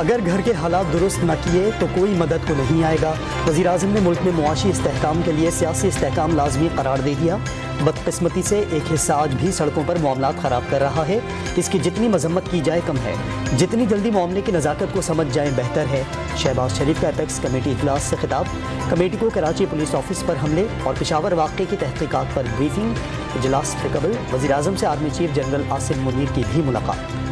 अगर घर के हालात दुरुस्त न किए तो कोई मदद को नहीं आएगा। वज़ीर-ए-आज़म ने मुल्क में मुआशी इस्तेहकाम के लिए सियासी इस्तेहकाम लाजमी करार दे दिया। बदकिस्मती से एक हिस्सा आज भी सड़कों पर मामलात ख़राब कर रहा है। इसकी जितनी मजम्मत की जाए कम है, जितनी जल्दी मामले की नज़ाकत को समझ जाए बेहतर है। शहबाज शरीफ का एपेक्स कमेटी इजलास से खिताब। कमेटी को कराची पुलिस ऑफिस पर हमले और पेशावर वाक़े की तहकीकात पर ब्रीफिंग। इजलास से कबल वज़ीर-ए-आज़म से army chief general Asim Munir की भी मुलाकात।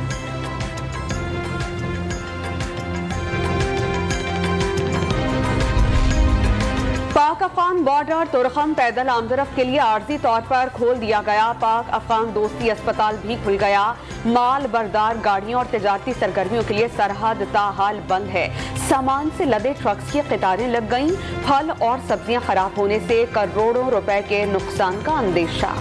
पाक अफगान बॉर्डर तुरखम पैदल आमदरफ के लिए आर्जी तौर पर खोल दिया गया। पाक अफगान दोस्ती अस्पताल भी खुल गया। माल बरदार गाड़ियों और तिजारती सरगर्मियों के लिए सरहद ताहाल बंद है। सामान से लदे ट्रक्स की कतारें लग गईं। फल और सब्जियां खराब होने से करोड़ों रुपए के नुकसान का अंदेशा।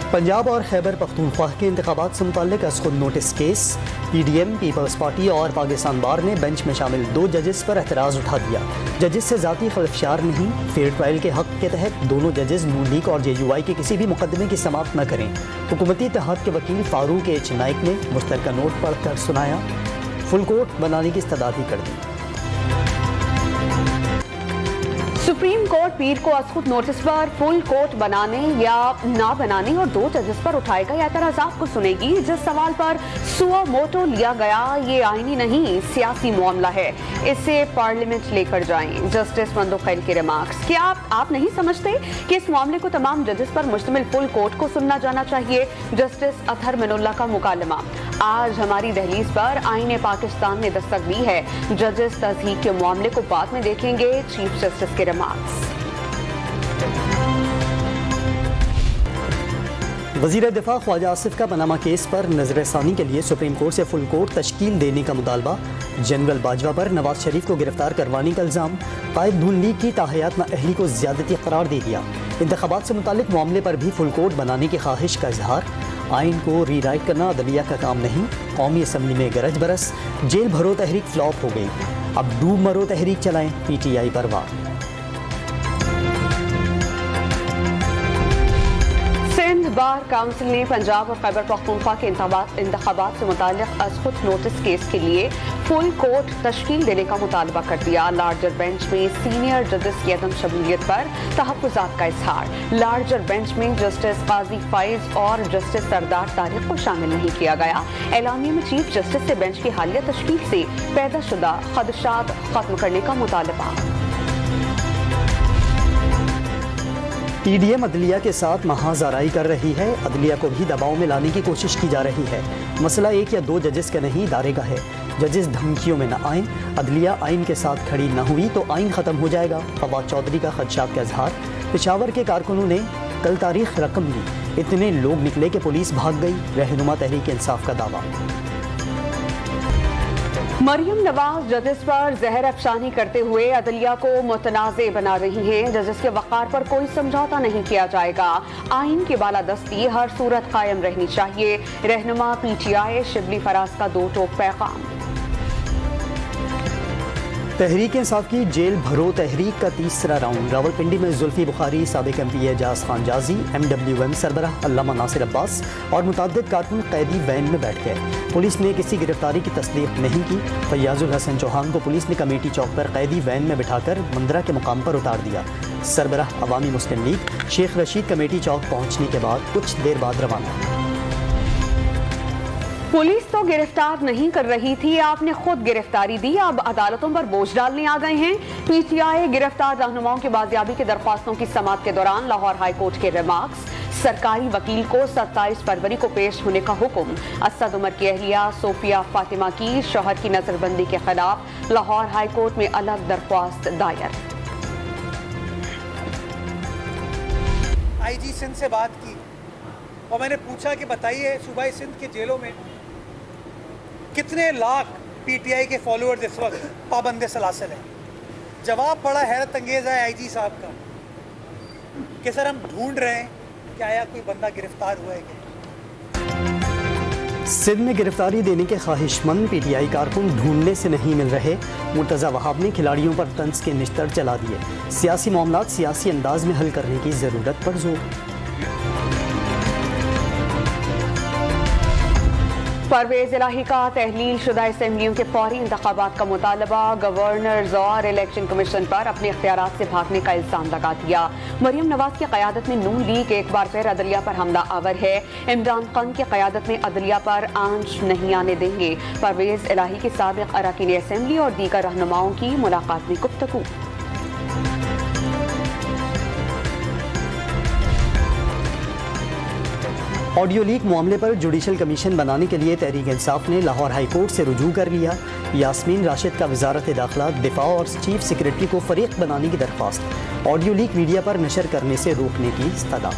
पंजाब और खैबर पख्तूनख्वा के इंतखाबात से मुताल्लिक अज खुद notice case. PDM, Peoples Party और पाकिस्तान बार ने बेंच में शामिल 2 जजेस पर एतराज़ उठा दिया। जजेस से ज़ाती खलफशार नहीं, फेयर ट्रायल के हक़ के तहत दोनों जजेस नून लीग और JUI के किसी भी मुकदमे की समाअत न करें। हुकूमती इत्तेहाद के वकील फारूक H नाइक ने मुश्तरका नोट पढ़कर सुनाया। फुल कोर्ट बनाने की इस्तदाद ही कर दी। सुप्रीम कोर्ट पीर को अजखुद नोटिस पर फुल कोर्ट बनाने या ना बनाने और 2 जजेस पर उठाए गए एतराज़ात को सुनेगी। जिस सवाल पर सुओ मोटो लिया गया, ये आईनी नहीं सियासी मामला है, इसे पार्लियामेंट लेकर जाएं। जस्टिस मंदोखैल के रिमार्क्स। क्या आप नहीं समझते कि इस मामले को तमाम जजेस पर मुश्तमिल फुल कोर्ट को सुनना जाना चाहिए? जस्टिस अतहर मिनुल्लाह का मुकालमा। आज हमारी दहलीज पर आईने पाकिस्तान ने दस्तक दी है। जजेस तस्दीक के मामले को बाद में देखेंगे। चीफ जस्टिस के रिमार्क्स। वज़ीर दिफा ख्वाजा आसिफ का पनामा केस पर नजरसानी के लिए सुप्रीम कोर्ट से फुल कोर्ट तश्कील देने का मुतालबा। जनरल बाजवा पर नवाज शरीफ को गिरफ्तार करवाने का इल्ज़ाम। कायद नून लीग की ताहयात नाअहली को ज़्यादती करार दे दिया। इंतखाबात से मुताल्लिक मामले पर भी फुल कोर्ट बनाने की ख्वाहिश का इजहार। आइन को रीराइट करना अदलिया का काम नहीं। कौमी असम्बली में गरज बरस। जेल भरो तहरीक फ्लॉप हो गई, अब डूब मरो तहरीक चलाएं। PTI पर वार। सिंध बार काउंसिल ने पंजाब और खैबर पख्तूनख्वा के इंतखाबात से मुताल्लिक अजखुद नोटिस केस के लिए फुल कोर्ट तश्कील देने का मुतालबा कर दिया। लार्जर बेंच में सीनियर जजेस की अदम शमूलियत पर तहफ़्फ़ुज़ात का इजहार। लार्जर बेंच में जस्टिस काजी फाइज और जस्टिस सरदार तारिक को शामिल नहीं किया गया। एलानिया में चीफ जस्टिस से बेंच की हालिया तश्कील से पैदा शुदा खदशात खत्म करने का मुतालबा। PDM अदलिया के साथ महाज़ाराई कर रही है। अदलिया को भी दबाव में लाने की कोशिश की जा रही है। मसला 1 या 2 जजेस का नहीं, इदारे का है। जजेस धमकियों में न आए। अदलिया आइन के साथ खड़ी न हुई तो आइन ख़त्म हो जाएगा। फवाद चौधरी का खदशात का इजहार। पेशावर के कारकुनों ने कल तारीख रकम ली, इतने लोग निकले कि पुलिस भाग गई। रहनुमा तहरीक इंसाफ का दावा। मरियम नवाज जजेस पर जहर अफशानी करते हुए अदलिया को मुतनाज़े बना रही हैं। जजेस के वक़ार पर कोई समझौता नहीं किया जाएगा। आइन की बालादस्ती हर सूरत कायम रहनी चाहिए। रहनुमा PTI शिबली फराज का 2 टोक पैगाम। तहरीक इंसाफ की जेल भरो तहरीक का तीसरा राउंड। रावलपिंडी में जुल्फी बुखारी, साबिक MP एजाज खान जाजी, MWM सरबराह अल्लामा नासिर अब्बास और मुतअद्दिद कारकुन कैदी वैन में बैठ गए। पुलिस ने किसी गिरफ्तारी की तस्दीक नहीं की। फैयाजुल हसन चौहान को पुलिस ने कमेटी चौक पर कैदी वैन में बिठाकर मंदरा के मुकाम पर उतार दिया। सरबराह अवामी मुस्लिम लीग शेख रशीद कमेटी चौक पहुँचने के बाद कुछ देर बाद रवाना। पुलिस तो गिरफ्तार नहीं कर रही थी, आपने खुद गिरफ्तारी दी, अब अदालतों पर बोझ डालने आ गए हैं। PTI गिरफ्तार रहनुमाओं की बाजियाबी की दरख्वास्तों की समाअत के दौरान लाहौर हाई कोर्ट के रिमार्क्स। सरकारी वकील को 27 फरवरी को पेश होने का हुक्म। असद उमर की अहलिया सोफिया फातिमा की शौहर की नजरबंदी के खिलाफ लाहौर हाई कोर्ट में अलग दरख्वास्त दायर। IG सिंध से बात की और मैंने पूछा कि बताइए सूबाई सिंध के जेलों में कितने लाख PTI के फॉलोअर्स इस वक्त पाबंद सलासिल हैं। जवाब बड़ा हैरत अंगेज़ है IG साहब का कि सर हम ढूंढ रहे हैं कि आया कोई बंदा गिरफ्तार हुआ है क्या। सिंध में गिरफ्तारी देने के ख्वाहिशमंद PTI कारकुन ढूंढने से नहीं मिल रहे। मुर्तज़ा वहाब ने खिलाड़ियों पर तंज के निश्तर चला दिए। सियासी मामलात सियासी अंदाज में हल करने की ज़रूरत पर जोर। परवेज इलाही का तहलील शुदा असेंबलियों के फौरी इंतखाबात का मुतालबा। गवर्नर और इलेक्शन कमीशन पर अपने इख्तियारात से भागने का इल्जाम लगा दिया। मरियम नवाज की क़यादत में नून लीग एक बार फिर अदलिया पर हमला आवर है। इमरान खान की क़यादत में अदलिया पर आंच नहीं आने देंगे। परवेज इलाही के साबिक़ अरकान असेंबली और दीगर रहनुमाओं की मुलाकात में गुफ्तगू। ऑडियो लीक मामले पर जुडिशल कमीशन बनाने के लिए तहरीक इंसाफ ने लाहौर हाई कोर्ट से रुजू कर लिया। यास्मीन राशिद का वजारत दाखिला, दिफा और चीफ सेक्रेटरी को फरीक बनाने की दरख्वास्त। ऑडियो लीक मीडिया पर नशर करने से रोकने की इस्तदा।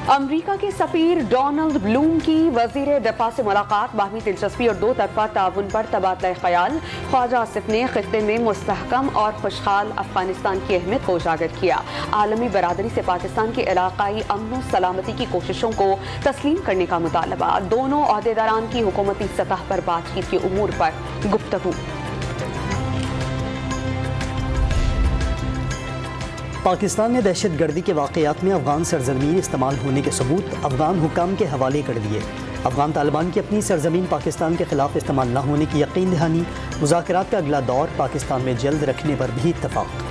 अमरीका के सफीर डोनाल्ड ब्लूम की वजीर दिफा से मुलाकात। बाहमी दिलचस्पी और दो तरफा ताउन पर तबादला ख्याल। ख्वाजा आसिफ ने खित्ते में मुस्तहकम और खुशहाल अफगानिस्तान की अहमियत को उजागर किया। आलमी बरादरी से पाकिस्तान के इलाकाई अमन सलामती की कोशिशों को तस्लीम करने का मुतालबा। दोनों ओहदेदारान की हुकूमती सतह पर बातचीत के उमूर पर गुफ्तगू। पाकिस्तान ने दहशतगर्दी के वाक़यात में अफगान सरजमीन इस्तेमाल होने के सबूत अफगान हुकाम के हवाले कर दिए। अफगान तालिबान की अपनी सरजमीन पाकिस्तान के खिलाफ इस्तेमाल न होने की यकीन दहानी। मुज़ाकरात का अगला दौर पाकिस्तान में जल्द रखने पर भी इत्तफाक।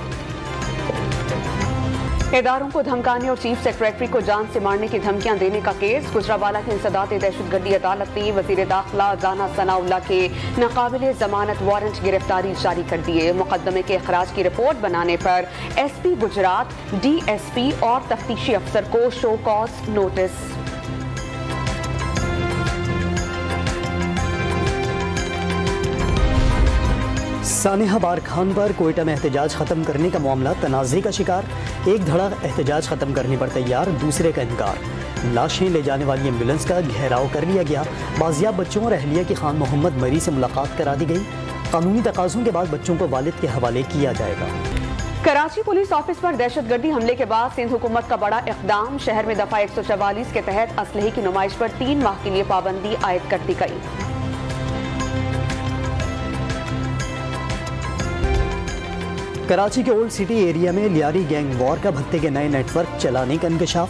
इदारों को धमकाने और चीफ सेक्रेटरी को जान से मारने की धमकियां देने का केस। गुजरावाला की इंसदाद दहशतगर्दी अदालत ने वजीर दाखिला जाना सनाउल्लाह के नाकाबिले जमानत वारंट गिरफ्तारी जारी कर दिए। मुकदमे के अखराज की रिपोर्ट बनाने पर SP गुजरात, DSP और तफ्तीशी अफसर को शो कॉज नोटिस। सानिहा बार खान पर कोयटा में एहतजाज खत्म करने का मामला तनाज़े का शिकार। एक धड़ा एहतजाज खत्म करने पर तैयार, दूसरे का इनकार। लाशें ले जाने वाली एम्बुलेंस का घेराव कर लिया गया। बाजियाब बच्चों और अहलिया की खान मोहम्मद मरी से मुलाकात करा दी गई। कानूनी तकाज़ों के बाद बच्चों को वालिद के हवाले किया जाएगा। कराची पुलिस ऑफिस पर दहशतगर्दी हमले के बाद सिंध हुकूमत का बड़ा इक़दाम। शहर में दफा 144 के तहत असलहे की नुमाइश पर 3 माह के लिए पाबंदी आयद कर दी गई। कराची के ओल्ड सिटी एरिया में लियारी गैंग वॉर का भत्ते के नए नेटवर्क चलाने का इंकशाफ।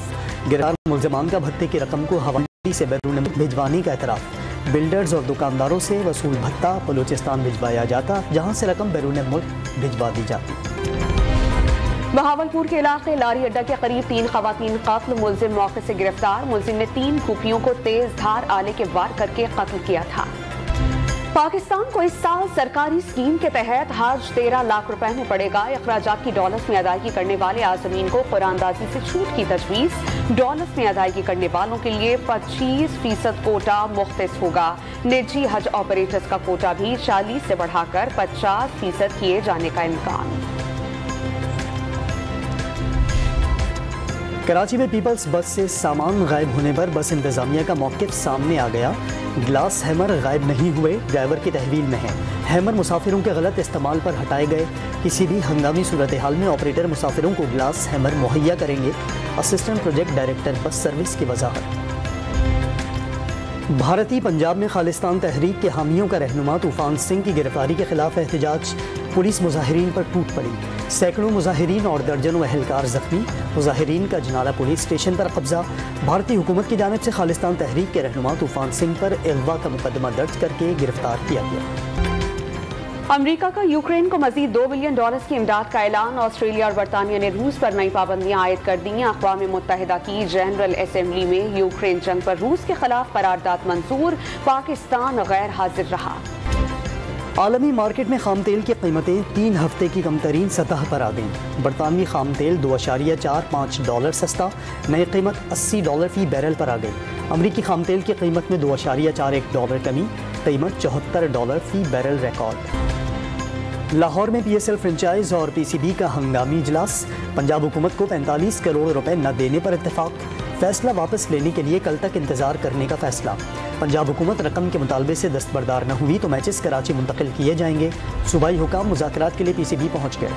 गिरफ्तार मुल्ज़मान का भत्ते की रकम को हवाले से बैरून मुल्क भिजवाने का एतराफ़। बिल्डर्स और दुकानदारों से वसूल भत्ता बलूचिस्तान भिजवाया जाता, जहां से रकम बैरून मुल्क भिजवा दी जाती। बहावलपुर के इलाके लारी अड्डा के करीब 3 खवातीन कत्ल। मुलजिम मौके से गिरफ्तार। मुलजिम ने 3 खूपियों को तेज धार आले के वार करके कत्ल किया था। पाकिस्तान को इस साल सरकारी स्कीम के तहत हज 13 लाख रुपए में पड़ेगा। अखराजात की डॉलर्स में अदायगी करने वाले आज़मीन को कुरानदाजी से छूट की तजवीज़। डॉलर्स में अदायगी करने वालों के लिए 25% कोटा मुख्तस होगा। निजी हज ऑपरेटर्स का कोटा भी 40 से बढ़ाकर 50% किए जाने का इम्कान। कराची में पीपल्स बस से सामान गायब होने पर बस इंतजामिया का मौक़िफ़ सामने आ गया। ग्लास हैमर गायब नहीं हुए, ड्राइवर की तहवील में है। हैमर मुसाफिरों के गलत इस्तेमाल पर हटाए गए। किसी भी हंगामी सूरत हाल में ऑपरेटर मुसाफिरों को ग्लास हैमर मुहैया करेंगे। Assistant project director bus service की वजाहत। भारतीय पंजाब में खालिस्तान तहरीक के हामियों का रहनुमा तूफान सिंह की गिरफ्तारी के खिलाफ एहतजाज। पुलिस मुजाहिरीन पर टूट पड़ी। सैकड़ों मुजाहिरीन और दर्जनों अहलकार जख्मी। मुजाहिरीन का जनाला पुलिस स्टेशन पर कब्जा। भारतीय हुकूमत की जानिब से खालिस्तान तहरीक के रहनुमा तूफान सिंह पर अगवा का मुकदमा दर्ज करके गिरफ्तार किया गया। अमेरिका का यूक्रेन को मजीद $2 बिलियन की इमदाद का ऐलान। ऑस्ट्रेलिया और बरतानिया ने रूस पर नई पाबंदियां आयद कर दी। अक़वाम मुत्तहिदा की जनरल असेंबली में यूक्रेन जंग पर रूस के खिलाफ करारदाद मंजूर। पाकिस्तान गैर हाजिर रहा। आलमी मार्केट में खाम तेल की कीमतें 3 हफ्ते की कम तरीन सतह पर आ गईं। बरतानवी खाम तेल $2.45 सस्ता, नई कीमत $80 फी बैरल पर आ गई। अमरीकी खाम तेल की कीमत में $2.41 कमी, कीमत $74 फी बैरल रिकॉर्ड। लाहौर में PSL फ्रेंचाइज और PCB का हंगामी इजलास। पंजाब हुकूमत को 45 करोड़ रुपए न देने पर इत्तेफाक। फैसला वापस लेने के लिए कल तक इंतजार करने का फैसला। पंजाब हुकूमत रकम के मुतालबे से दस्तबरदार न हुई तो मैचेस कराची मुंतकिल किए जाएंगे। सूबाई हुकाम मुज़ाकरात के लिए PCB पहुँच गए।